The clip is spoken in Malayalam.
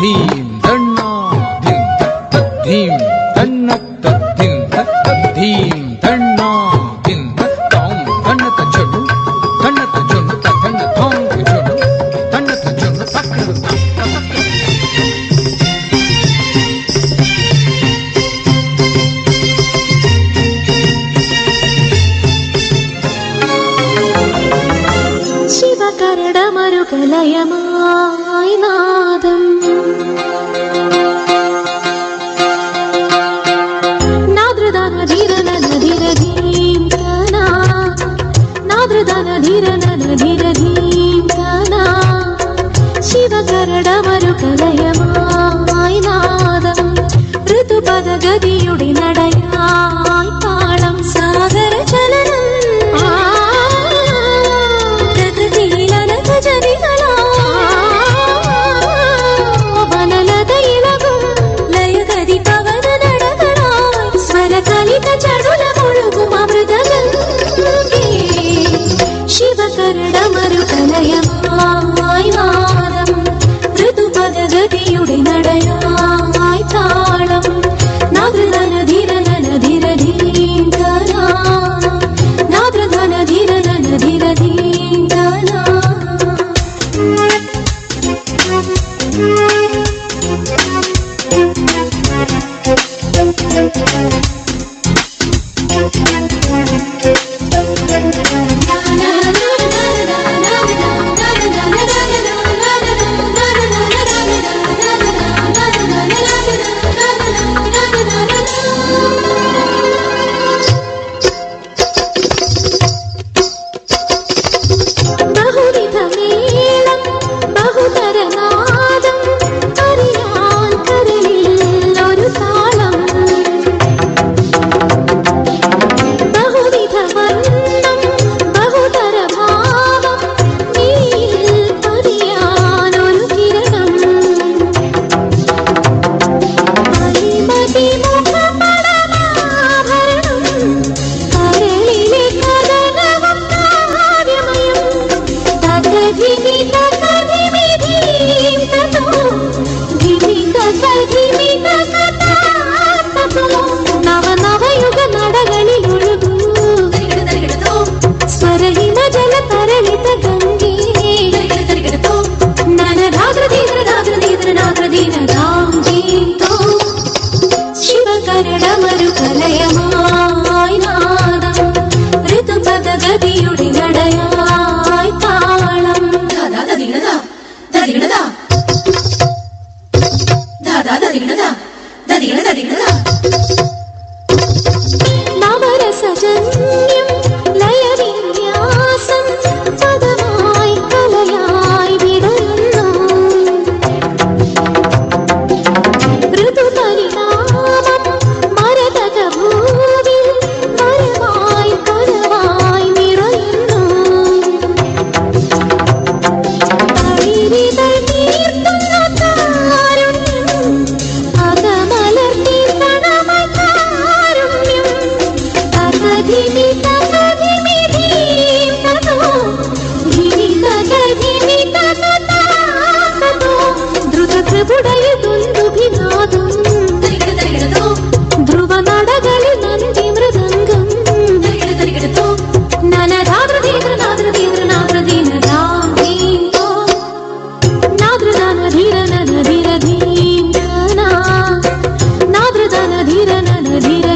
ಧೀಂ ತಣ್ಣ ಧೀಂ ತಣ್ಣ ಧೀಂ ತಣ್ಣ ಧಿಂ ತಾಂ ತಣ್ಣ ತಚ್ಚಡು ತಣ್ಣ ತಚ್ಚಡು ತಣ್ಣ ತಾಂ ತಚ್ಚಡು ತಣ್ಣ ತಚ್ಚಡು ತಕ್ಕಡು ശിവകരട മരുകലയമായി നാദം നാദ്രദാന ധീരന ധീര ധീംകന നാദ്രദാന ധീരന ധീര ധീംകന ശിവകരട മരുകലയമായി നാദം ഋതുപദ ഗതിയുടെ നടയായി താളം സാഗര ചലനം ശിവകരട മരുകലയമായി നാദം ഋതുപദ ഗതിയുടെ നടയായി താളം നാദ്രധന ധീരന ധീര ധീംകന നാദ്രധന ധീരന ധീര ധീംകന ശിവകരട മരുകലയമായി നാദം ഋതുപദ ഗതിയുടെ നടയായി താളം നവരസജന്യം ലയവിന്യാസം പദമായി കലയായി വിടരുന്നു ഋതുപരിണാമം മരതകഭൂവിൽ വരമായി കനവായി നിറയുന്നു അഴിരിതൾ നീർത്തുന്ന താരുണ്യം അകമലർത്തി പ്രണമായി കാരുണ്യം തകധിമി തകധിമി ധീംതതോ ധിമി തകധിമി തകതാകതോ ദ്രുതകൃപുടയുദുന്ദുഭിനാദം ധ്രുവ നടകളിൽ നന്ദി മൃദംഗം നനധാദ്രധീന്ദ്ര നാദ്രധീന്ദ്ര നാദ്രധീന ധാമീന്തോ നാദ്രദാന ധീരന ധീര ധീംകന നാദ്രദാന ധീരന ധീര